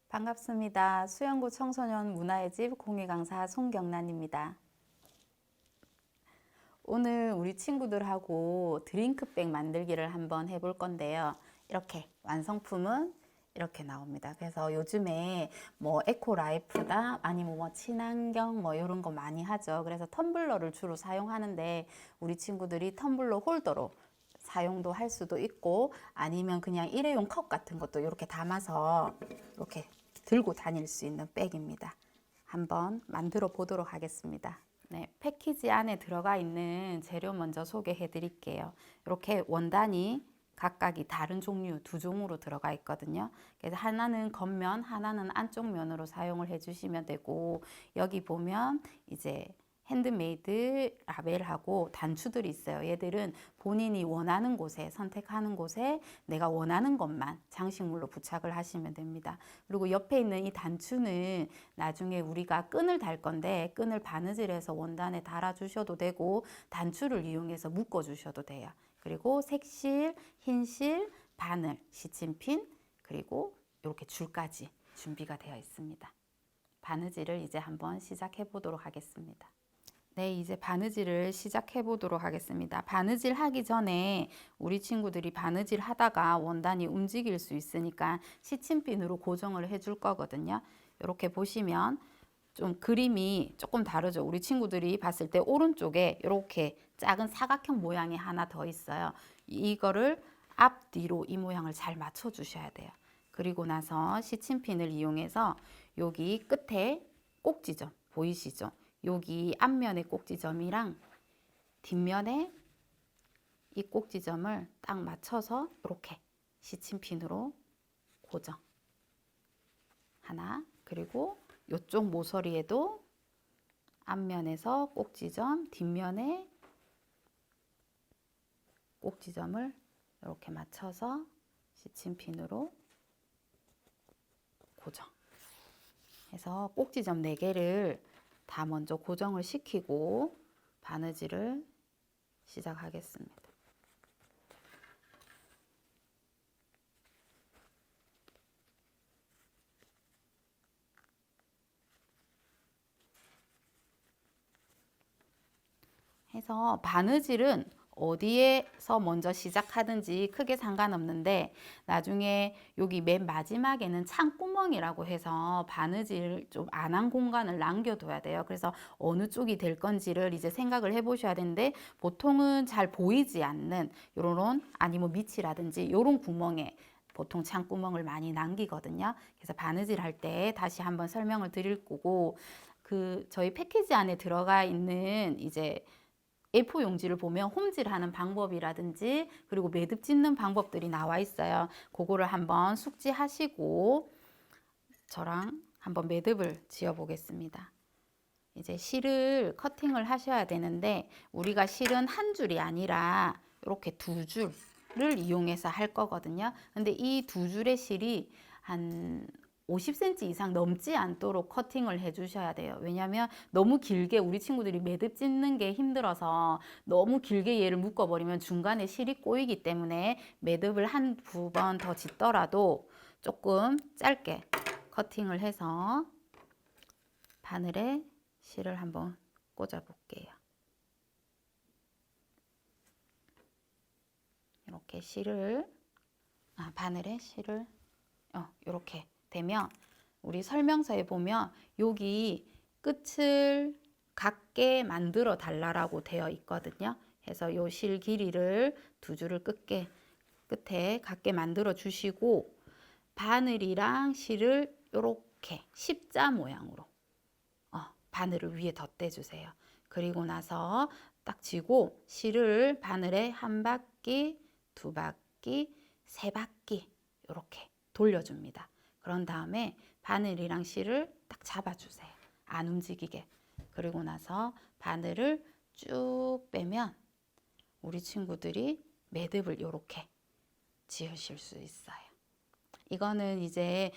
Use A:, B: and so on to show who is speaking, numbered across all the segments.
A: 반갑습니다. 수영구 청소년 문화의 집 공예 강사 송경란입니다. 오늘 우리 친구들하고 드링크백 만들기를 한번 해볼 건데요. 이렇게 완성품은 이렇게 나옵니다. 그래서 요즘에 뭐 에코라이프다 아니면 뭐 친환경 뭐 이런 거 많이 하죠. 그래서 텀블러를 주로 사용하는데 우리 친구들이 텀블러 홀더로 사용도 할 수도 있고 아니면 그냥 일회용 컵 같은 것도 이렇게 담아서 이렇게 들고 다닐 수 있는 백입니다. 한번 만들어 보도록 하겠습니다. 네, 패키지 안에 들어가 있는 재료 먼저 소개해 드릴게요. 이렇게 원단이 각각이 다른 종류 두 종으로 들어가 있거든요. 그래서 하나는 겉면, 하나는 안쪽 면으로 사용을 해 주시면 되고, 여기 보면 이제 핸드메이드 라벨하고 단추들이 있어요. 얘들은 본인이 원하는 곳에 선택하는 곳에 내가 원하는 것만 장식물로 부착을 하시면 됩니다. 그리고 옆에 있는 이 단추는 나중에 우리가 끈을 달 건데 끈을 바느질해서 원단에 달아 주셔도 되고 단추를 이용해서 묶어 주셔도 돼요. 그리고 색실, 흰실, 바늘, 시침핀 그리고 이렇게 줄까지 준비가 되어 있습니다. 바느질을 이제 한번 시작해 보도록 하겠습니다. 네, 이제 바느질을 시작해 보도록 하겠습니다. 바느질 하기 전에 우리 친구들이 바느질 하다가 원단이 움직일 수 있으니까 시침핀으로 고정을 해줄 거거든요. 이렇게 보시면 좀 그림이 조금 다르죠. 우리 친구들이 봤을 때 오른쪽에 이렇게 작은 사각형 모양이 하나 더 있어요. 이거를 앞뒤로 이 모양을 잘 맞춰 주셔야 돼요. 그리고 나서 시침핀을 이용해서 여기 끝에 꼭지점 보이시죠? 여기 앞면의 꼭지점이랑 뒷면에 이 꼭지점을 딱 맞춰서 이렇게 시침핀으로 고정 하나, 그리고 이쪽 모서리에도 앞면에서 꼭지점, 뒷면에 꼭지점을 이렇게 맞춰서 시침핀으로 고정 해서 꼭지점 4개를 다 먼저 고정을 시키고 바느질을 시작하겠습니다. 해서 바느질은 어디에서 먼저 시작하든지 크게 상관없는데 나중에 여기 맨 마지막에는 창구멍이라고 해서 바느질 좀 안 한 공간을 남겨둬야 돼요. 그래서 어느 쪽이 될 건지를 이제 생각을 해보셔야 되는데 보통은 잘 보이지 않는 요런 아니면 밑이라든지 요런 구멍에 보통 창구멍을 많이 남기거든요. 그래서 바느질 할 때 다시 한번 설명을 드릴 거고 저희 패키지 안에 들어가 있는 이제 A4 용지를 보면 홈질하는 방법이라든지 그리고 매듭 짓는 방법들이 나와 있어요. 그거를 한번 숙지하시고 저랑 한번 매듭을 지어 보겠습니다. 이제 실을 커팅을 하셔야 되는데 우리가 실은 한 줄이 아니라 이렇게 두 줄을 이용해서 할 거거든요. 근데 이 두 줄의 실이 한 50cm 이상 넘지 않도록 커팅을 해 주셔야 돼요. 왜냐하면 너무 길게 우리 친구들이 매듭 짓는 게 힘들어서 너무 길게 얘를 묶어 버리면 중간에 실이 꼬이기 때문에 매듭을 한 두 번 더 짓더라도 조금 짧게 커팅을 해서 바늘에 실을 한번 꽂아 볼게요. 이렇게 바늘에 실을 이렇게 되면 우리 설명서에 보면 여기 끝을 같게 만들어 달라고 되어 있거든요. 그래서 요 실 길이를 두 줄을 끝에 같게 만들어 주시고 바늘이랑 실을 이렇게 십자 모양으로 바늘을 위에 덧대 주세요. 그리고 나서 딱 쥐고 실을 바늘에 한 바퀴, 두 바퀴, 세 바퀴 이렇게 돌려줍니다. 그런 다음에 바늘이랑 실을 딱 잡아주세요. 안 움직이게. 그리고 나서 바늘을 쭉 빼면 우리 친구들이 매듭을 이렇게 지으실 수 있어요. 이거는 이제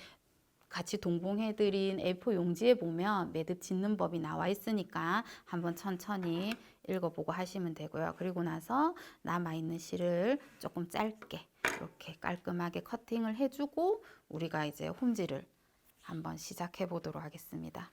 A: 같이 동봉해드린 A4 용지에 보면 매듭 짓는 법이 나와 있으니까 한번 천천히 읽어보고 하시면 되고요. 그리고 나서 남아있는 실을 조금 짧게 이렇게 깔끔하게 커팅을 해주고 우리가 이제 홈질을 한번 시작해 보도록 하겠습니다.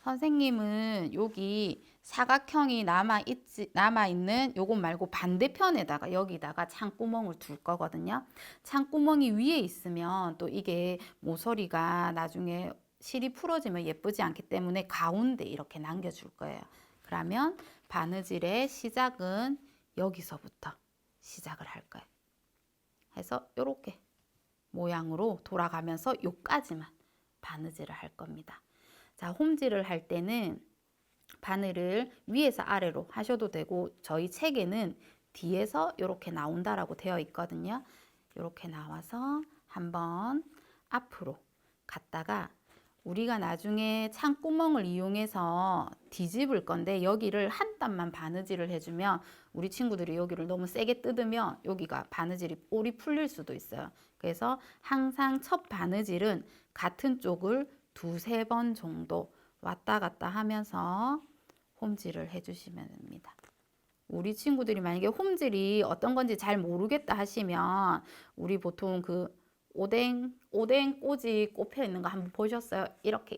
A: 선생님은 여기 사각형이 남아있는 요것 말고 반대편에다가 여기다가 창구멍을 둘 거거든요. 창구멍이 위에 있으면 또 이게 모서리가 나중에 실이 풀어지면 예쁘지 않기 때문에 가운데 이렇게 남겨줄 거예요. 그러면 바느질의 시작은 여기서부터 시작을 할 거예요. 해서 이렇게 모양으로 돌아가면서 요까지만 바느질을 할 겁니다. 자, 홈질을 할 때는 바늘을 위에서 아래로 하셔도 되고 저희 책에는 뒤에서 이렇게 나온다라고 되어 있거든요. 이렇게 나와서 한번 앞으로 갔다가 우리가 나중에 창구멍을 이용해서 뒤집을 건데 여기를 한 땀만 바느질을 해주면 우리 친구들이 여기를 너무 세게 뜯으면 여기가 바느질이 볼이 풀릴 수도 있어요. 그래서 항상 첫 바느질은 같은 쪽을 두세 번 정도 왔다 갔다 하면서 홈질을 해주시면 됩니다. 우리 친구들이 만약에 홈질이 어떤 건지 잘 모르겠다 하시면 우리 보통 그 오뎅 꼬지 꼽혀 있는 거 한번 보셨어요? 이렇게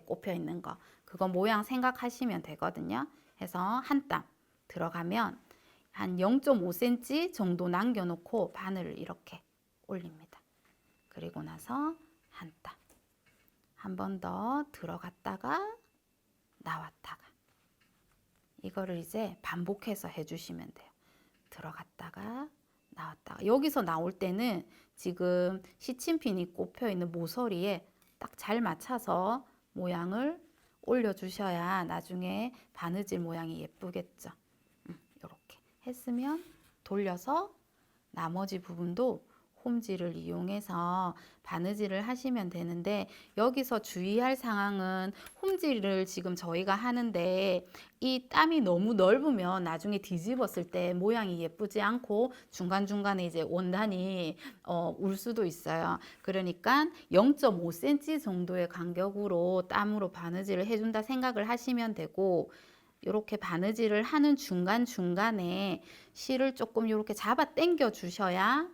A: 꼽혀 있는 거. 그거 모양 생각하시면 되거든요. 해서 한 땀 들어가면 한 0.5cm 정도 남겨놓고 바늘을 이렇게 올립니다. 그리고 나서 한 땀. 한 번 더 들어갔다가 나왔다가 이거를 이제 반복해서 해주시면 돼요. 들어갔다가 나왔다가 여기서 나올 때는 지금 시침핀이 꼽혀 있는 모서리에 딱 잘 맞춰서 모양을 올려주셔야 나중에 바느질 모양이 예쁘겠죠. 이렇게 했으면 돌려서 나머지 부분도 홈질을 이용해서 바느질을 하시면 되는데 여기서 주의할 상황은 홈질을 지금 저희가 하는데 이 땀이 너무 넓으면 나중에 뒤집었을 때 모양이 예쁘지 않고 중간중간에 이제 원단이 울 수도 있어요. 그러니까 0.5cm 정도의 간격으로 땀으로 바느질을 해준다 생각을 하시면 되고 이렇게 바느질을 하는 중간중간에 실을 조금 이렇게 잡아 당겨 주셔야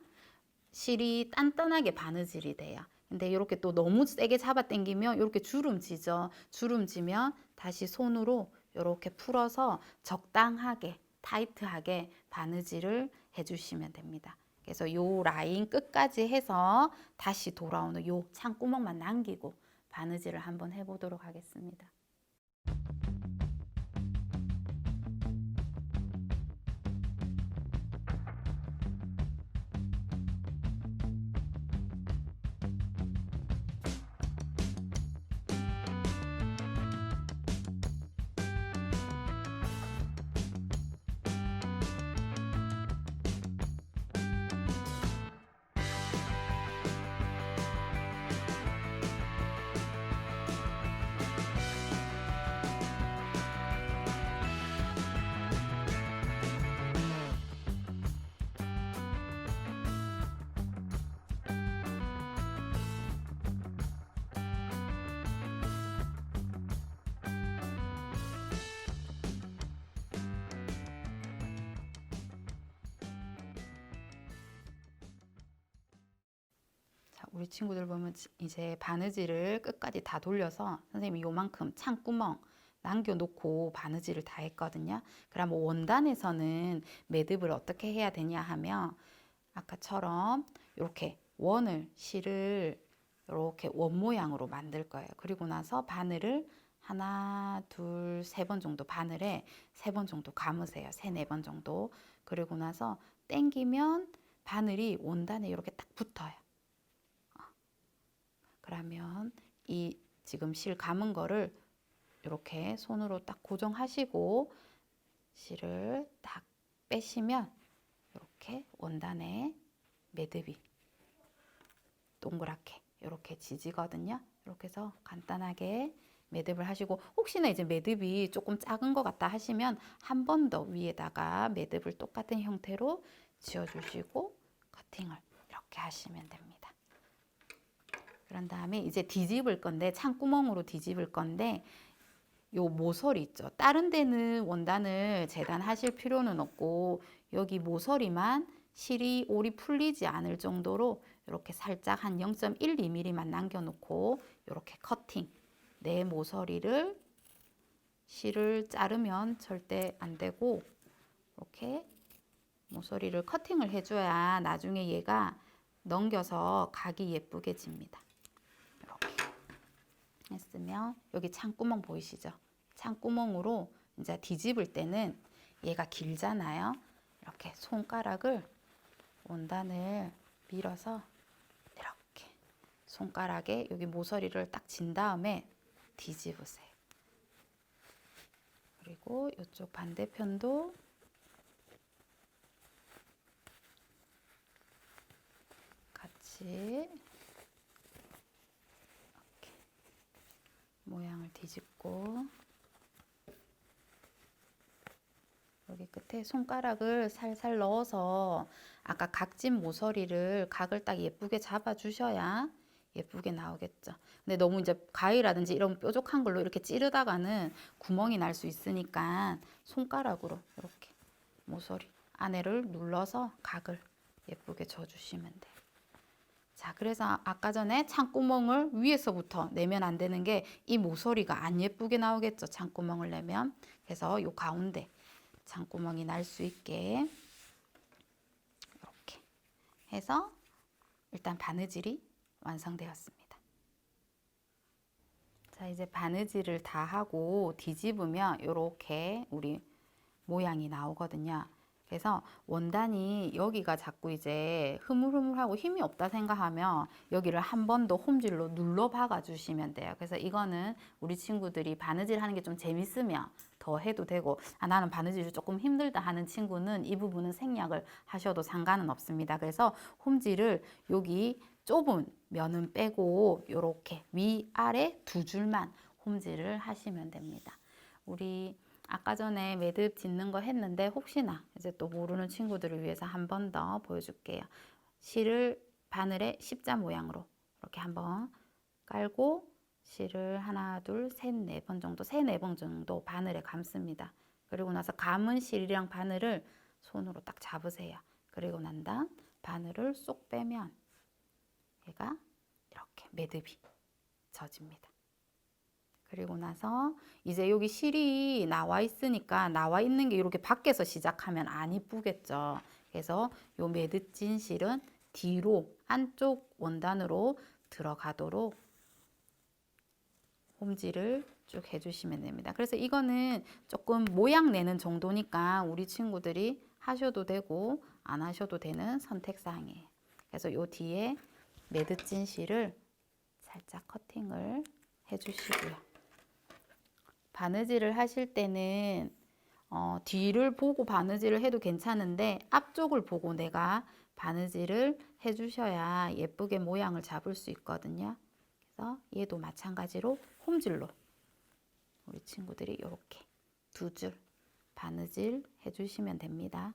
A: 실이 단단하게 바느질이 돼요. 근데 이렇게 또 너무 세게 잡아 당기면 이렇게 주름지죠. 주름지면 다시 손으로 이렇게 풀어서 적당하게 타이트하게 바느질을 해주시면 됩니다. 그래서 요 라인 끝까지 해서 다시 돌아오는 요 창구멍만 남기고 바느질을 한번 해보도록 하겠습니다. 우리 친구들 보면 이제 바느질을 끝까지 다 돌려서 선생님이 요만큼 창구멍 남겨놓고 바느질을 다 했거든요. 그럼 원단에서는 매듭을 어떻게 해야 되냐 하면 아까처럼 이렇게 실을 이렇게 원 모양으로 만들 거예요. 그리고 나서 바늘을 하나, 둘, 세 번 정도 바늘에 3번 정도 감으세요. 3-4번 정도. 그리고 나서 당기면 바늘이 원단에 이렇게 딱 붙어요. 그러면 이 지금 실 감은 거를 이렇게 손으로 딱 고정하시고 실을 딱 빼시면 이렇게 원단에 매듭이 동그랗게 이렇게 지지거든요. 이렇게 해서 간단하게 매듭을 하시고 혹시나 이제 매듭이 조금 작은 것 같다 하시면 한 번 더 위에다가 매듭을 똑같은 형태로 지어주시고 커팅을 이렇게 하시면 됩니다. 그런 다음에 이제 뒤집을 건데 창구멍으로 뒤집을 건데 요 모서리 있죠. 다른 데는 원단을 재단하실 필요는 없고 여기 모서리만 실이 올이 풀리지 않을 정도로 이렇게 살짝 한 0.12mm만 남겨놓고 이렇게 커팅. 내 모서리를 실을 자르면 절대 안 되고 이렇게 모서리를 커팅을 해줘야 나중에 얘가 넘겨서 각이 예쁘게 집니다. 이렇게 했으면 여기 창구멍 보이시죠? 창구멍으로 이제 뒤집을 때는 얘가 길잖아요. 이렇게 손가락을 원단을 밀어서 이렇게 손가락에 여기 모서리를 딱 진 다음에 뒤집으세요. 그리고 이쪽 반대편도 같이 이렇게 모양을 뒤집고 여기 끝에 손가락을 살살 넣어서 아까 각진 모서리를 각을 딱 예쁘게 잡아주셔야 예쁘게 나오겠죠. 근데 너무 이제 가위라든지 이런 뾰족한 걸로 이렇게 찌르다가는 구멍이 날 수 있으니까 손가락으로 이렇게 모서리 안에를 눌러서 각을 예쁘게 져주시면 돼요. 자, 그래서 아까 전에 창구멍을 위에서부터 내면 안 되는 게 이 모서리가 안 예쁘게 나오겠죠. 창구멍을 내면. 그래서 요 가운데 창구멍이 날 수 있게 이렇게 해서 일단 바느질이 완성되었습니다. 자, 이제 바느질을 다 하고 뒤집으면 이렇게 우리 모양이 나오거든요. 그래서 원단이 여기가 자꾸 이제 흐물흐물하고 힘이 없다 생각하면 여기를 한 번 더 홈질로 눌러 박아 주시면 돼요. 그래서 이거는 우리 친구들이 바느질 하는 게 좀 재밌으면 더 해도 되고, 아, 나는 바느질이 조금 힘들다 하는 친구는 이 부분은 생략을 하셔도 상관은 없습니다. 그래서 홈질을 여기 좁은 면은 빼고 이렇게 위아래 두 줄만 홈질을 하시면 됩니다. 우리 아까 전에 매듭 짓는 거 했는데 혹시나 이제 또 모르는 친구들을 위해서 한 번 더 보여줄게요. 실을 바늘에 십자 모양으로 이렇게 한번 깔고 실을 하나, 둘, 셋, 네 번 정도, 네 번 정도 바늘에 감습니다. 그리고 나서 감은 실이랑 바늘을 손으로 딱 잡으세요. 그리고 난 다음 바늘을 쏙 빼면 얘가 이렇게 매듭이 져집니다. 그리고 나서 이제 여기 실이 나와 있으니까 나와 있는 게 이렇게 밖에서 시작하면 안 이쁘겠죠. 그래서 요 매듭진 실은 뒤로 안쪽 원단으로 들어가도록 홈질을 쭉 해주시면 됩니다. 그래서 이거는 조금 모양 내는 정도니까 우리 친구들이 하셔도 되고 안 하셔도 되는 선택사항이에요. 그래서 요 뒤에 매듭진 실을 살짝 커팅을 해주시고요. 바느질을 하실 때는 뒤를 보고 바느질을 해도 괜찮은데 앞쪽을 보고 내가 바느질을 해주셔야 예쁘게 모양을 잡을 수 있거든요. 그래서 얘도 마찬가지로 홈질로 우리 친구들이 이렇게 두 줄 바느질 해주시면 됩니다.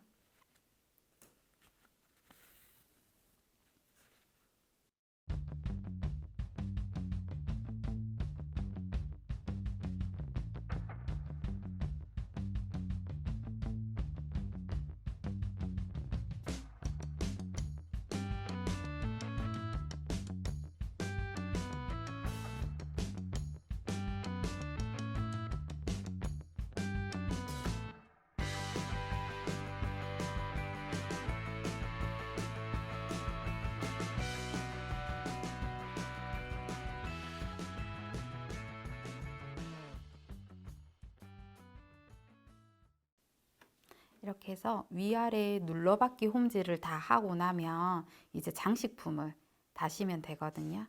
A: 이렇게 해서 위아래 눌러받기 홈질을 다 하고 나면 이제 장식품을 다시면 되거든요.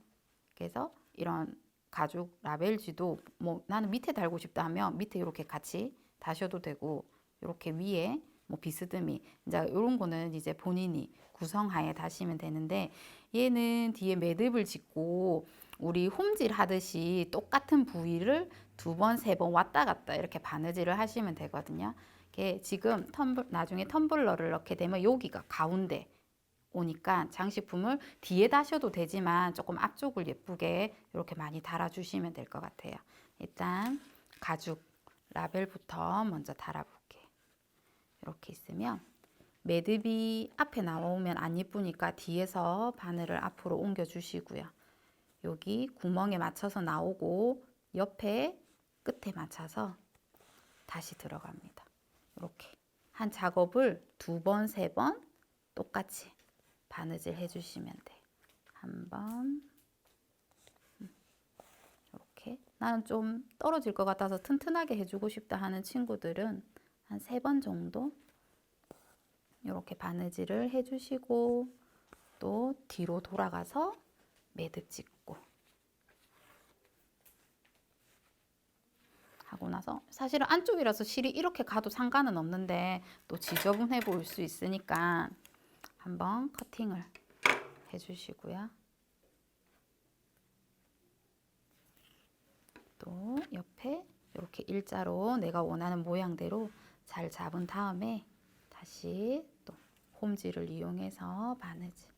A: 그래서 이런 가죽 라벨지도 뭐 나는 밑에 달고 싶다 하면 밑에 이렇게 같이 다셔도 되고, 이렇게 위에 뭐 비스듬히 이제 이런 거는 이제 본인이 구성하에 다시면 되는데, 얘는 뒤에 매듭을 짓고 우리 홈질 하듯이 똑같은 부위를 두 번, 세 번 왔다 갔다 이렇게 바느질을 하시면 되거든요. 지금 나중에 텀블러를 넣게 되면 여기가 가운데 오니까 장식품을 뒤에 다셔도 되지만 조금 앞쪽을 예쁘게 이렇게 많이 달아주시면 될 것 같아요. 일단 가죽 라벨부터 먼저 달아볼게요. 이렇게 있으면 매듭이 앞에 나오면 안 예쁘니까 뒤에서 바늘을 앞으로 옮겨 주시고요. 여기 구멍에 맞춰서 나오고 옆에 끝에 맞춰서 다시 들어갑니다. 이렇게 한 작업을 2번, 3번 똑같이 바느질 해주시면 돼요. 한 번, 이렇게. 나는 좀 떨어질 것 같아서 튼튼하게 해주고 싶다 하는 친구들은 한 3번 정도 이렇게 바느질을 해주시고 또 뒤로 돌아가서 매듭 짓고 하고 나서, 사실은 안쪽이라서 실이 이렇게 가도 상관은 없는데 또 지저분해 보일 수 있으니까 한번 커팅을 해주시고요. 또 옆에 이렇게 일자로 내가 원하는 모양대로 잘 잡은 다음에 다시 또 홈질을 이용해서 바느질.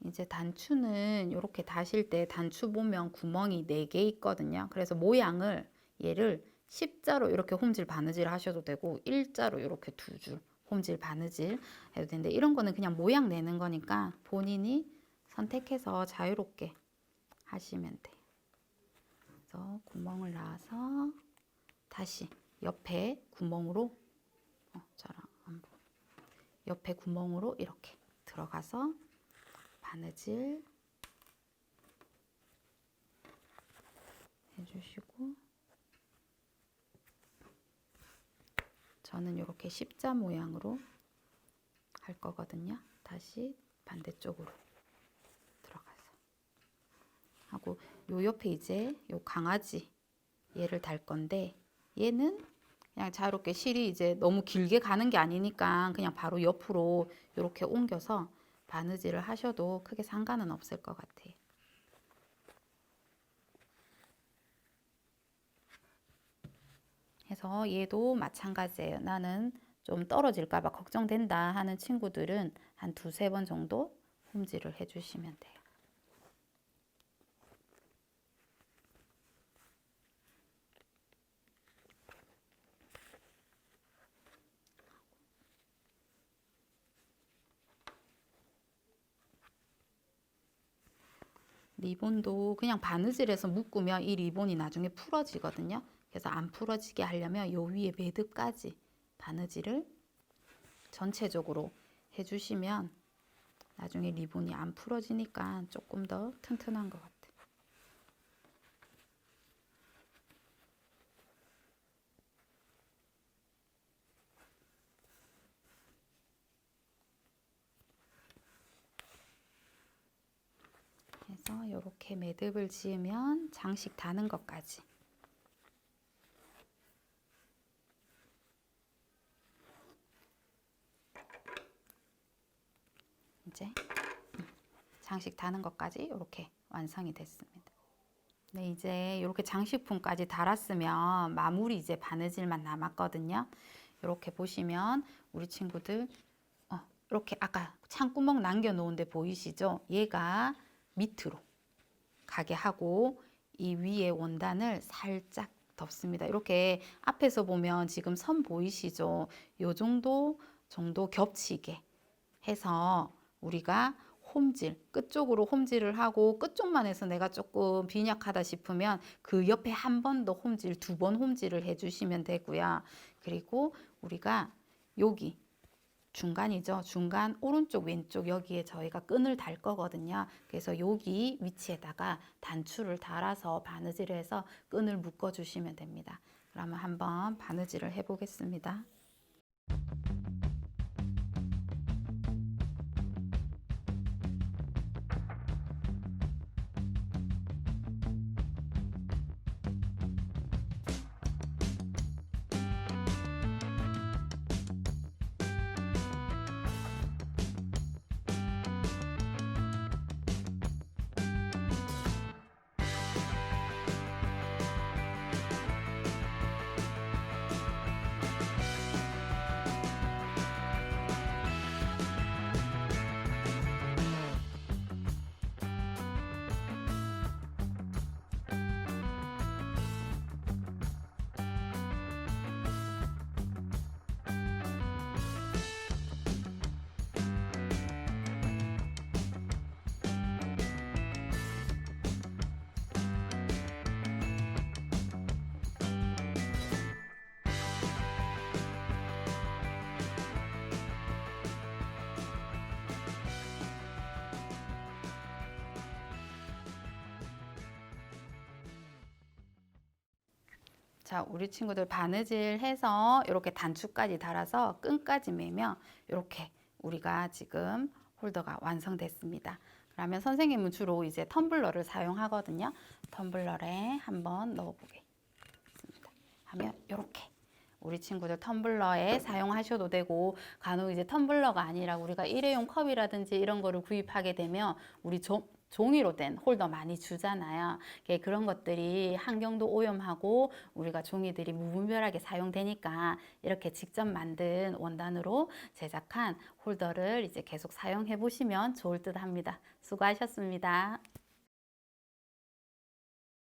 A: 이제 단추는 이렇게 다실 때 단추 보면 구멍이 4개 있거든요. 그래서 모양을 얘를 십자로 이렇게 홈질 바느질 하셔도 되고 일자로 이렇게 2줄 홈질 바느질 해도 되는데, 이런 거는 그냥 모양 내는 거니까 본인이 선택해서 자유롭게 하시면 돼요. 그래서 구멍을 놔서 다시 옆에 구멍으로 저랑 안 보여. 옆에 구멍으로 이렇게 들어가서 바느질 해주시고, 저는 이렇게 십자 모양으로 할 거거든요. 다시 반대쪽으로 들어가서 하고, 요 옆에 이제 요 강아지 얘를 달 건데, 얘는 그냥 자유롭게 실이 이제 너무 길게 가는 게 아니니까 그냥 바로 옆으로 이렇게 옮겨서 바느질을 하셔도 크게 상관은 없을 것 같아요. 그래서 얘도 마찬가지예요. 나는 좀 떨어질까 봐 걱정된다 하는 친구들은 한 2-3번 정도 홈질을 해주시면 돼요. 리본도 그냥 바느질해서 묶으면 이 리본이 나중에 풀어지거든요. 그래서 안 풀어지게 하려면 요 위에 매듭까지 바느질을 전체적으로 해주시면 나중에 리본이 안 풀어지니까 조금 더 튼튼한 것 같아요. 그래서 이렇게 매듭을 지으면 장식 다는 것까지 이제 장식 다는 것까지 이렇게 완성이 됐습니다. 네, 이제 이렇게 장식품까지 달았으면 마무리 이제 바느질만 남았거든요. 이렇게 보시면 우리 친구들 이렇게 아까 창구멍 남겨놓은 데 보이시죠? 얘가 밑으로 가게 하고 이 위에 원단을 살짝 덮습니다. 이렇게 앞에서 보면 지금 선 보이시죠? 요 정도 겹치게 해서 우리가 홈질, 끝쪽으로 홈질을 하고 끝쪽만 해서 내가 조금 빈약하다 싶으면 그 옆에 한 번 더 홈질, 2번 홈질을 해주시면 되고요. 그리고 우리가 여기 중간이죠. 중간 오른쪽 왼쪽 여기에 저희가 끈을 달 거거든요. 그래서 여기 위치에다가 단추를 달아서 바느질을 해서 끈을 묶어 주시면 됩니다. 그러면 한번 바느질을 해 보겠습니다. 자, 우리 친구들 바느질 해서 이렇게 단추까지 달아서 끈까지 매면 이렇게 우리가 지금 홀더가 완성됐습니다. 그러면 선생님은 주로 이제 텀블러를 사용하거든요. 텀블러에 한번 넣어보겠습니다. 하면 이렇게 우리 친구들 텀블러에 사용하셔도 되고, 간혹 이제 텀블러가 아니라 우리가 일회용 컵이라든지 이런 거를 구입하게 되면 우리 종이로 된 홀더 많이 주잖아요. 그런 것들이 환경도 오염하고 우리가 종이들이 무분별하게 사용되니까 이렇게 직접 만든 원단으로 제작한 홀더를 이제 계속 사용해 보시면 좋을 듯 합니다. 수고하셨습니다.